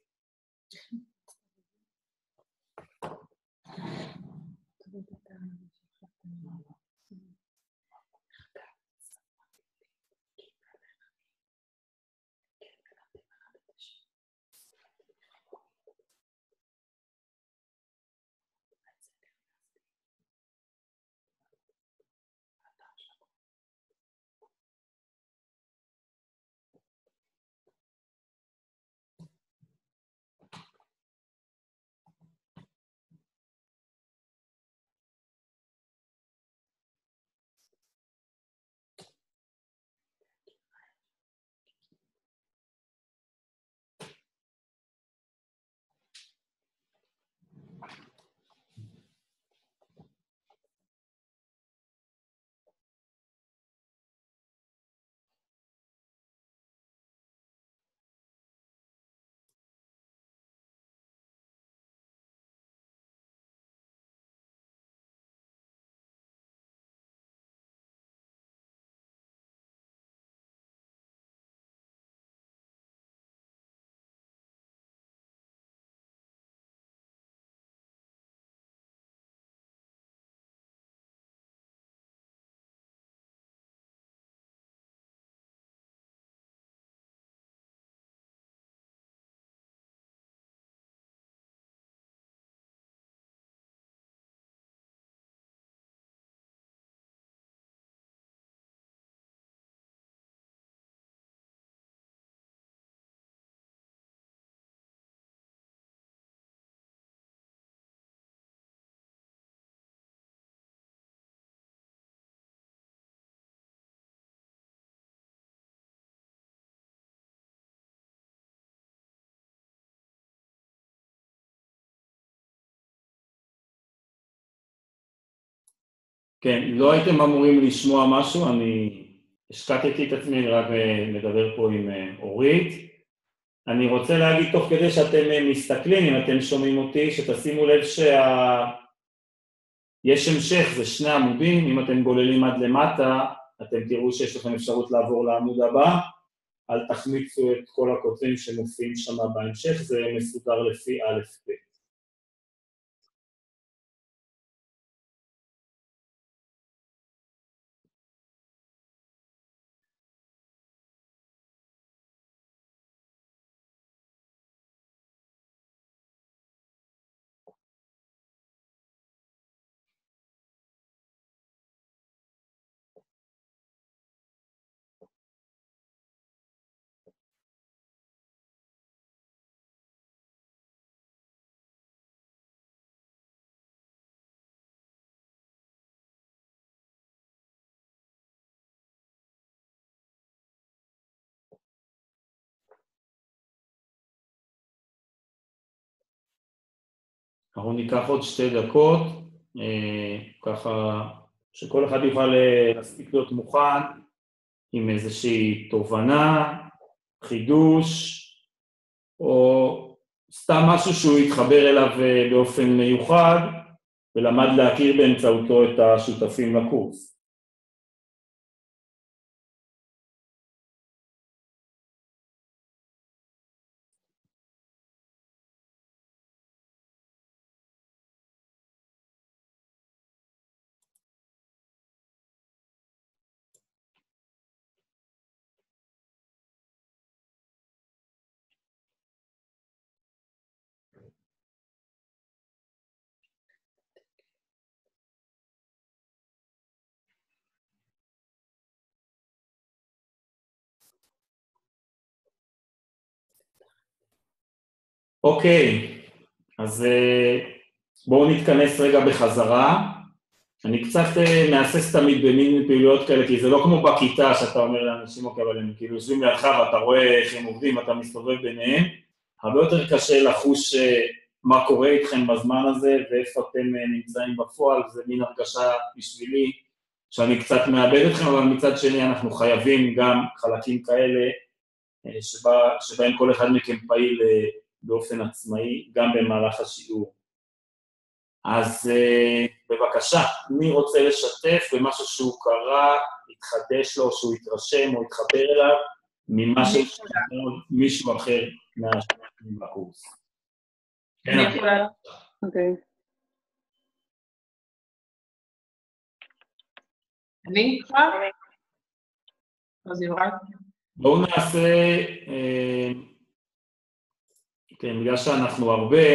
כן, לא הייתם אמורים לשמוע משהו, אני השקטתי את עצמי רק לדבר פה עם אורית. אני רוצה להגיד תוך כדי שאתם מסתכלים, אם אתם שומעים אותי, שתשימו לב יש המשך, זה 2 עמודים, אם אתם גוללים עד למטה, אתם תראו שיש לכם אפשרות לעבור לעמוד הבא, אל תחמיצו את כל הכותבים שמופיעים שם בהמשך, זה מסודר לפי א' ב'. אנחנו ניקח עוד 2 דקות, ככה שכל אחד יוכל להספיק להיות מוכן עם איזושהי תובנה, חידוש, או סתם משהו שהוא יתחבר אליו באופן מיוחד, ולמד להכיר באמצעותו את השותפים לקורס. אוקיי, אז בואו נתכנס רגע בחזרה. אני קצת מאסס תמיד במין פעילויות כאלה, כי זה לא כמו בכיתה שאתה אומר לאנשים, אוקיי, אבל הם כאילו יושבים לידך ואתה רואה איך הם עובדים, אתה מסתובב ביניהם. הרבה יותר קשה לחוש מה קורה איתכם בזמן הזה ואיפה אתם נמצאים בפועל, זה מין הרגשה בשבילי שאני קצת מאבד אתכם, אבל מצד שני אנחנו חייבים גם חלקים כאלה שבהם כל אחד מכם פעיל באופן עצמאי, גם במהלך השיעור. אז בבקשה, מי רוצה לשתף במשהו שהוא קרא, התחדש לו, שהוא התרשם או התחבר אליו, ממה ששמעון מישהו אחר מהשנים בקורס. אני יכולה. אוקיי. אני כבר? אז יורד. בואו נעשה, כן, בגלל שאנחנו הרבה,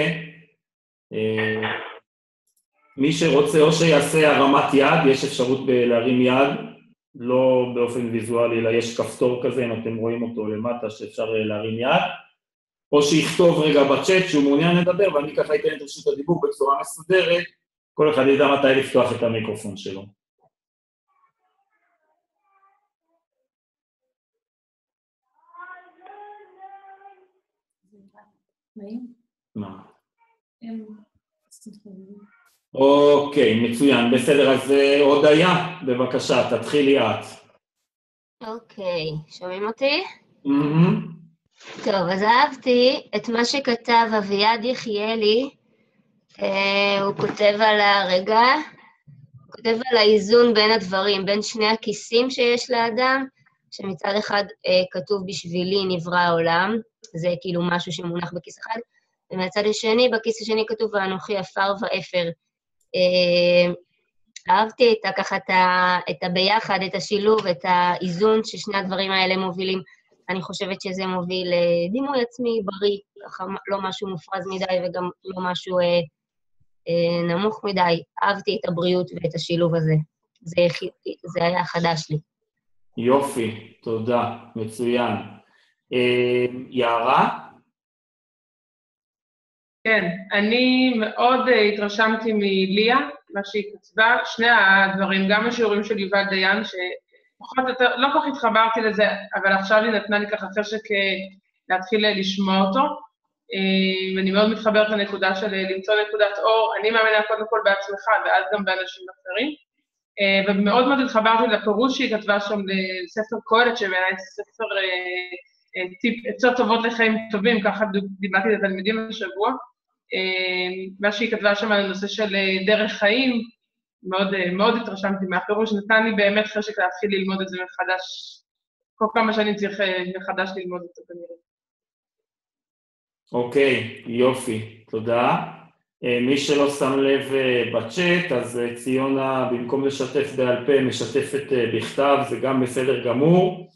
מי שרוצה או שיעשה הרמת יד, יש אפשרות להרים יד, לא באופן ויזואלי, אלא יש כפתור כזה, אם אתם רואים אותו למטה, שאפשר להרים יד, או שיכתוב רגע בצ'אט שהוא מעוניין לדבר, ואני ככה אתן את רשות הדיבור בצורה מסודרת, כל אחד ידע מתי לפתוח את המיקרופון שלו. מה? אוקיי, מצוין, בסדר, אז הודיה, בבקשה, תתחילי את. אוקיי, שומעים אותי? טוב, אז אהבתי את מה שכתב אביעד יחיאלי, הוא כותב על הרגע, הוא כותב על האיזון בין הדברים, בין שני הכיסים שיש לאדם, שמצד אחד כתוב בשבילי נברא העולם, זה כאילו משהו שמונח בכיס אחד, ומהצד השני, בכיס השני כתוב ואנוכי עפר ואפר. אהבתי ככה את הביחד, את השילוב, את האיזון ששני הדברים האלה מובילים. אני חושבת שזה מוביל דימוי עצמי בריא, ככה לא משהו מופרז מדי וגם לא משהו נמוך מדי. אהבתי את הבריאות ואת השילוב הזה. זה היה חדש לי. יופי, תודה, מצוין. יערה? כן, אני מאוד התרשמתי מליה, מה שהיא כתבה, שני הדברים, גם השיעורים של יובל דיין, שפחות יותר, לא כל כך התחברתי לזה, אבל עכשיו היא נתנה לי ככה חשק להתחיל לשמוע אותו, ואני מאוד מתחברת לנקודה של למצוא נקודת אור, אני מאמינה קודם כל בעצמך, ואז גם באנשים אחרים. ומאוד מאוד התחברתי לפירוש שהיא כתבה שם לספר קהלת, שבעיניי זה ספר עצות טובות לחיים טובים, ככה דיברתי לתלמידים השבוע. מה שהיא כתבה שם על הנושא של דרך חיים, מאוד התרשמתי מהפירוש, נתן לי באמת חשק להתחיל ללמוד את זה מחדש, כל כמה שאני צריך מחדש ללמוד את זה כנראה. אוקיי, יופי, תודה. מי שלא שם לב בצ'אט, אז ציונה במקום לשתף בעל פה משתפת בכתב, זה גם בסדר גמור.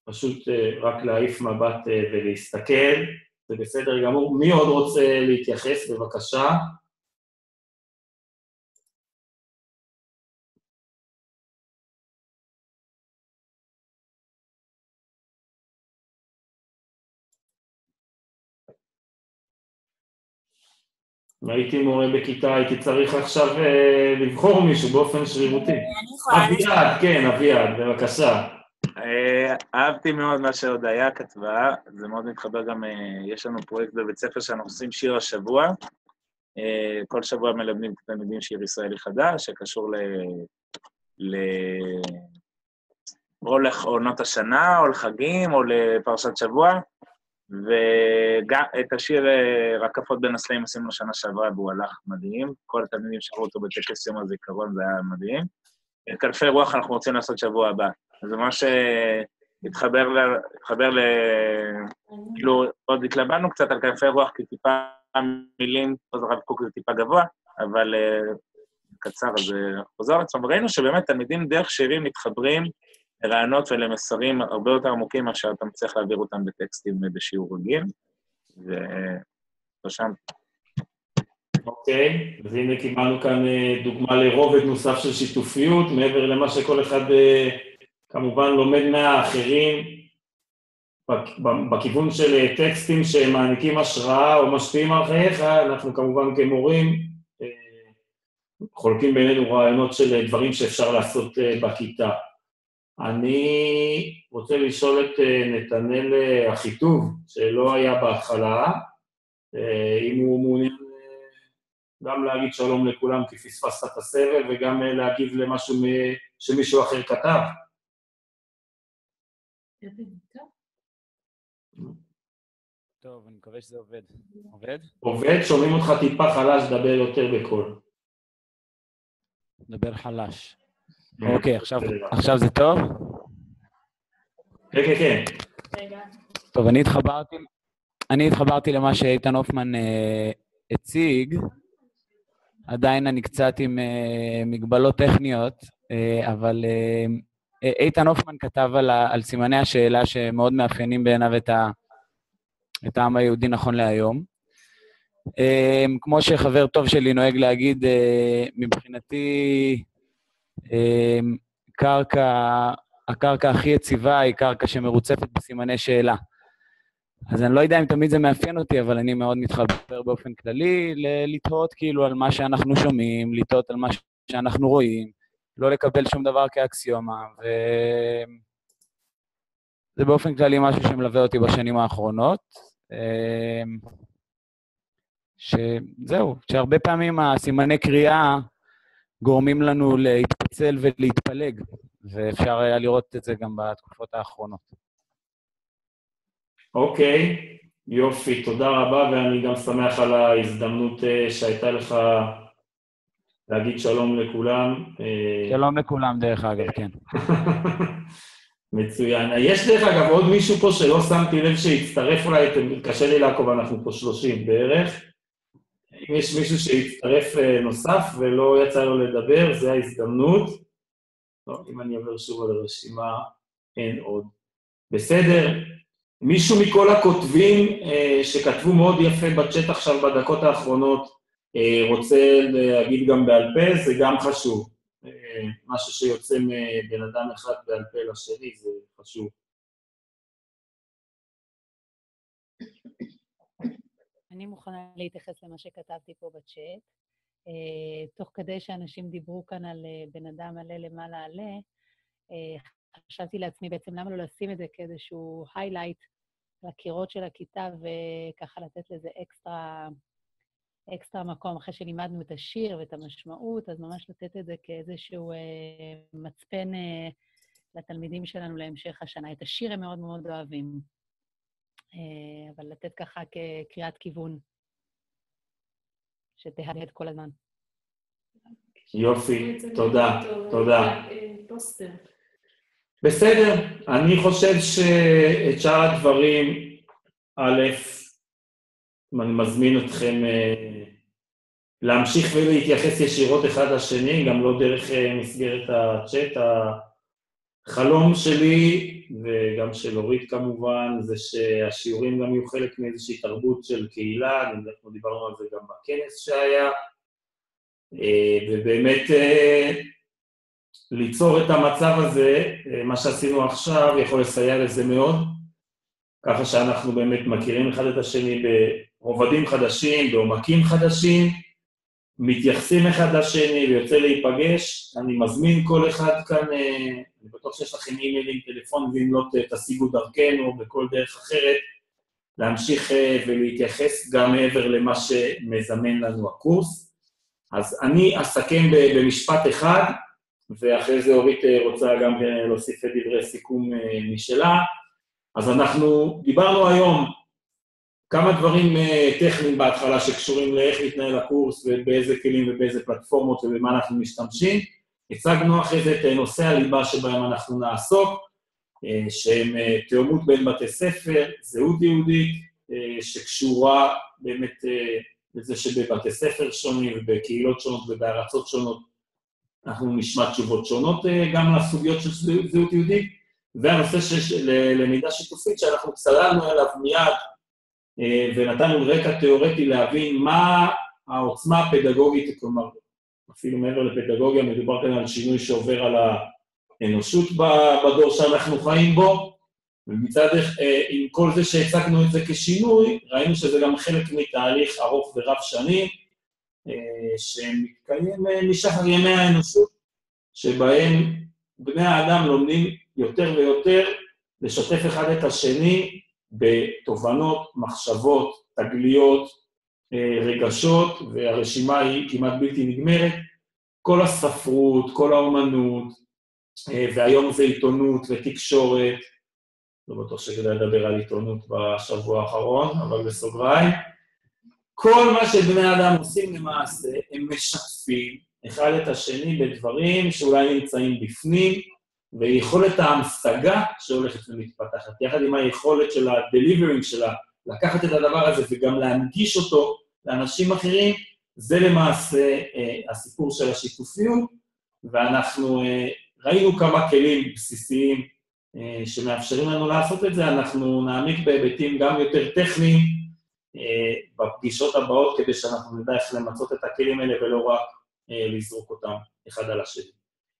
פשוט רק להעיף מבט ולהסתכל, זה בסדר גמור. מי עוד רוצה להתייחס? בבקשה. אם הייתי מורה בכיתה, הייתי צריך עכשיו לבחור מישהו באופן שרירותי. אביעד, כן, אביעד, בבקשה. אהבתי מאוד מה שהודיה כתבה, זה מאוד מתחבר גם, יש לנו פרויקט בבית ספר שאנחנו עושים שיר השבוע, כל שבוע מלמדים תלמידים שיר ישראלי חדש, שקשור או לעונות השנה, או לחגים, או לפרשת שבוע, וגם את השיר רקפות בין הסלעים עשינו לשנה שעברה, והוא הלך מדהים, כל התלמידים שרו אותו בטקס יום הזיכרון, זה היה מדהים. כנפי רוח אנחנו רוצים לעשות שבוע הבא, אז זה ממש התחבר כאילו, עוד התלבנו קצת על כנפי רוח, כי טיפה מילים, אז הרב קוק זה טיפה גבוה, אבל קצר, אז חוזר לעצמם, וראינו שבאמת תלמידים דרך שירים מתחברים לרעיונות ולמסרים הרבה יותר עמוקים, מאשר אתה מצליח להעביר אותם בטקסטים בשיעור רגיל, ושם. אוקיי, אז הנה קיבלנו כאן דוגמה לרובד נוסף של שיתופיות, מעבר למה שכל אחד כמובן לומד מהאחרים, בכיוון של טקסטים שמעניקים השראה או משפיעים על חייך, אנחנו כמובן כמורים חולקים בינינו רעיונות של דברים שאפשר לעשות בכיתה. אני רוצה לשאול את נתנאל אחיטוב, שלא היה בהתחלה, אם הוא מעוניין גם להגיד שלום לכולם כי פספסת את הסבב, וגם להגיב למשהו שמישהו אחר כתב. טוב, אני מקווה שזה עובד. עובד? עובד, שומעים אותך טיפה חלש, דבר יותר בקול. דבר חלש. אוקיי, עכשיו זה טוב? כן, כן, כן. טוב, אני התחברתי למה שאיתן הופמן הציג, עדיין אני קצת עם מגבלות טכניות, אבל איתן הופמן כתב על סימני השאלה שמאוד מאפיינים בעיניו את העם היהודי נכון להיום. כמו שחבר טוב שלי נוהג להגיד, מבחינתי הקרקע הכי יציבה היא קרקע שמרוצפת בסימני שאלה. אז אני לא יודע אם תמיד זה מאפיין אותי, אבל אני מאוד מתחבר באופן כללי לתהות כאילו על מה שאנחנו שומעים, לתהות על מה שאנחנו רואים, לא לקבל שום דבר כאקסיומה, וזה באופן כללי משהו שמלווה אותי בשנים האחרונות, שזהו, שהרבה פעמים הסימני קריאה גורמים לנו להתפצל ולהתפלג, ואפשר היה לראות את זה גם בתקופות האחרונות. אוקיי, יופי, תודה רבה, ואני גם שמח על ההזדמנות שהייתה לך להגיד שלום לכולם. שלום לכולם דרך אגב, כן. מצוין. יש דרך אגב עוד מישהו פה שלא שמתי לב שהצטרף אולי, קשה לי לעקוב, אנחנו פה 30 בערך. אם יש מישהו שהצטרף נוסף ולא יצא לו לדבר, זה ההזדמנות. לא, אם אני עובר שוב על הרשימה, אין עוד. בסדר. מישהו מכל הכותבים שכתבו מאוד יפה בצ'אט עכשיו בדקות האחרונות, רוצה להגיד גם בעל פה, זה גם חשוב. משהו שיוצא מבן אדם אחד בעל פה לשני, זה חשוב. אני מוכנה להתייחס למה שכתבתי פה בצ'אט. תוך כדי שאנשים דיברו כאן על בן אדם עלה למעלה עלה, חשבתי לעצמי בעצם למה לא לשים את זה כאיזשהו highlight לקירות של הכיתה, וככה לתת לזה אקסטרה מקום, אחרי שלימדנו את השיר ואת המשמעות, אז ממש לתת את זה כאיזשהו מצפן לתלמידים שלנו להמשך השנה. את השיר הם מאוד מאוד אוהבים, אבל לתת ככה כקריאת כיוון, שתהדהד כל הזמן. יופי, תודה, תודה. בסדר, אני חושב שאת שאר הדברים, א', אני מזמין אתכם להמשיך ולהתייחס ישירות אחד לשני, גם לא דרך מסגרת הצ'אט. החלום שלי, וגם של אורית כמובן, זה שהשיעורים גם יהיו חלק מאיזושהי תרבות של קהילה, אנחנו דיברנו על זה גם בכנס שהיה, ובאמת ליצור את המצב הזה, מה שעשינו עכשיו יכול לסייע לזה מאוד, ככה שאנחנו באמת מכירים אחד את השני ברובדים חדשים, בעומקים חדשים, מתייחסים אחד לשני ויוצא להיפגש. אני מזמין כל אחד כאן, אני בטוח שיש לכם אימיילים, טלפון, ואם לא תשיגו דרכנו בכל דרך אחרת, להמשיך ולהתייחס גם מעבר למה שמזמן לנו הקורס. אז אני אסכם במשפט אחד, ואחרי זה אורית רוצה גם להוסיף את דברי סיכום משלה. אז אנחנו דיברנו היום כמה דברים טכניים בהתחלה שקשורים לאיך מתנהל הקורס ובאיזה כלים ובאיזה פלטפורמות ובמה אנחנו משתמשים. הצגנו אחרי זה את נושא הליבה שבהם אנחנו נעסוק, שהם תאומות בין בתי ספר, זהות יהודית, שקשורה באמת לזה שבבתי ספר שונים ובקהילות שונות ובארצות שונות אנחנו נשמע תשובות שונות גם לסוגיות של זהות יהודית, והנושא של למידה שיתופית שאנחנו צללנו אליו מיד, ונתנו רקע תיאורטי להבין מה העוצמה הפדגוגית, כלומר, אפילו מעבר לפדגוגיה, מדובר כאן על שינוי שעובר על האנושות בדור שאנחנו חיים בו, ומצד עם כל זה שהצגנו את זה כשינוי, ראינו שזה גם חלק מתהליך ארוך ורב שנים, שמתקיים משחר ימי האנושות, שבהם בני האדם לומדים יותר ויותר לשתף אחד את השני בתובנות, מחשבות, תגליות, רגשות, והרשימה היא כמעט בלתי נגמרת. כל הספרות, כל האומנות, והיום זה עיתונות ותקשורת, לא בטוח שכדאי לדבר על עיתונות בשבוע האחרון, אבל בסוגריים, כל מה שבני אדם עושים למעשה, הם משתפים אחד את השני בדברים שאולי נמצאים בפנים, ויכולת ההמשגה שהולכת ומתפתחת, יחד עם היכולת של ה-delivering שלה, לקחת את הדבר הזה וגם להנגיש אותו לאנשים אחרים, זה למעשה הסיפור של השיתופיות, ואנחנו ראינו כמה כלים בסיסיים שמאפשרים לנו לעשות את זה, אנחנו נעמיק בהיבטים גם יותר טכניים, בפגישות הבאות, כדי שאנחנו נדע איך למצות את הכלים האלה ולא רק לזרוק אותם אחד על השני.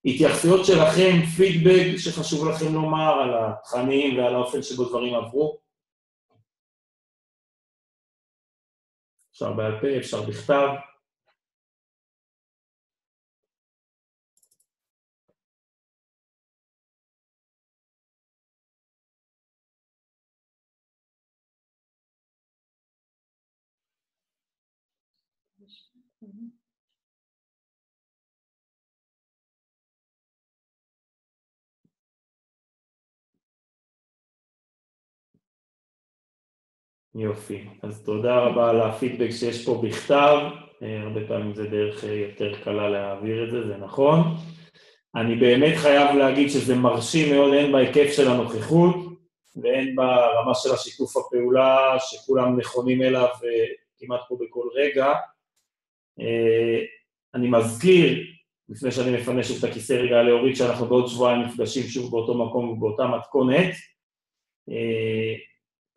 התייחסויות שלכם, פידבק שחשוב לכם לומר על התכנים ועל האופן שבו דברים עברו. אפשר בעל פה, אפשר בכתב. יופי, אז תודה רבה על הפידבק שיש פה בכתב, הרבה פעמים זה דרך יותר קלה להעביר את זה, זה נכון. אני באמת חייב להגיד שזה מרשים מאוד, הן בהיקף של הנוכחות, והן ברמה של השיתוף הפעולה, שכולם נכונים אליו כמעט פה בכל רגע. אני מזכיר, לפני שאני מפנש את הכיסא רגע לאורית, שאנחנו בעוד שבועיים נפגשים שוב באותו מקום ובאותה מתכונת.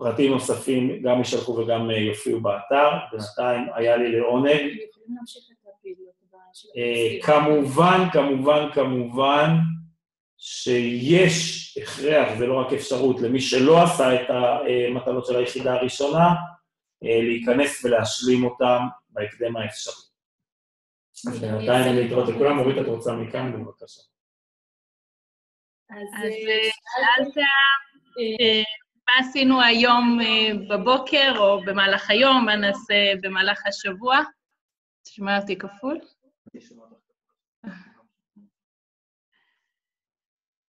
פרטים נוספים גם ישלחו וגם יופיעו באתר, בינתיים היה לי לעונג. יכולים להמשיך את הפעילות. כמובן, שיש הכרח, זה לא רק אפשרות, למי שלא עשה את המטלות של היחידה הראשונה, להיכנס ולהשלים אותם בהקדם האפשרי. אז בינתיים אני להתראות לכולם, אורית, את רוצה מכאן, בבקשה. אז שאלת מה עשינו היום בבוקר או במהלך היום, מה נעשה במהלך השבוע. תשמע אותי כפול?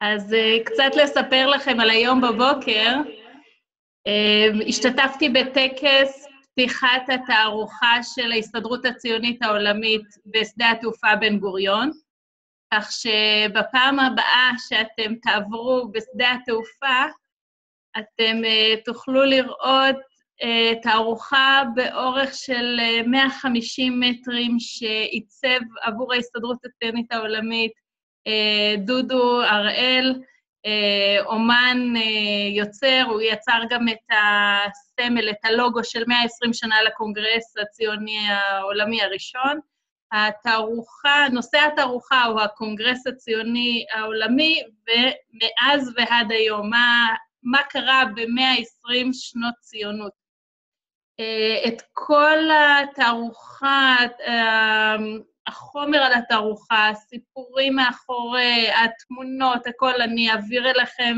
אז קצת לספר לכם על היום בבוקר. השתתפתי בטקס פתיחת התערוכה של ההסתדרות הציונית העולמית בשדה התעופה בן גוריון, כך שבפעם הבאה שאתם תעברו בשדה התעופה, אתם תוכלו לראות תערוכה באורך של 150 מטרים שעיצב עבור ההסתדרות הציונית העולמית דודו הראל, אומן יוצר, הוא יצר גם את הסמל, את הלוגו של 120 שנה לקונגרס הציוני העולמי הראשון. התערוכה, נושא התערוכה הוא הקונגרס הציוני העולמי, ומאז ועד היום, מה קרה ב-120 שנות ציונות. את כל התערוכה, החומר על התערוכה, הסיפורים מאחורי, התמונות, הכל אני אעביר אליכם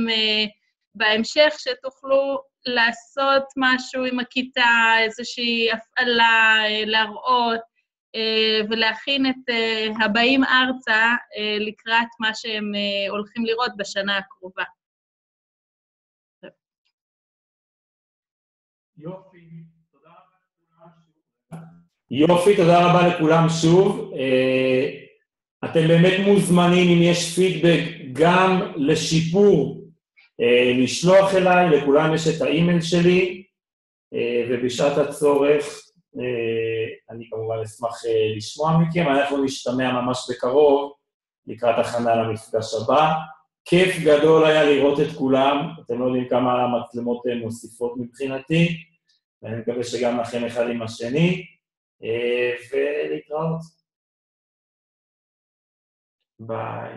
בהמשך, שתוכלו לעשות משהו עם הכיתה, איזושהי הפעלה, להראות, ולהכין את הבאים ארצה לקראת מה שהם הולכים לראות בשנה הקרובה. יופי, תודה רבה לכולם שוב. אתם באמת מוזמנים, אם יש פידבק, גם לשיפור, לשלוח אליי, לכולם יש את האימייל שלי, ובשעת הצורך, אני כמובן אשמח לשמוע מכם. אנחנו נשתמע ממש בקרוב, לקראת הכנה למפגש הבא. כיף גדול היה לראות את כולם, אתם לא יודעים כמה המצלמות מוסיפות מבחינתי, ואני מקווה שגם לכם אחד עם השני, ולהתראות. ביי.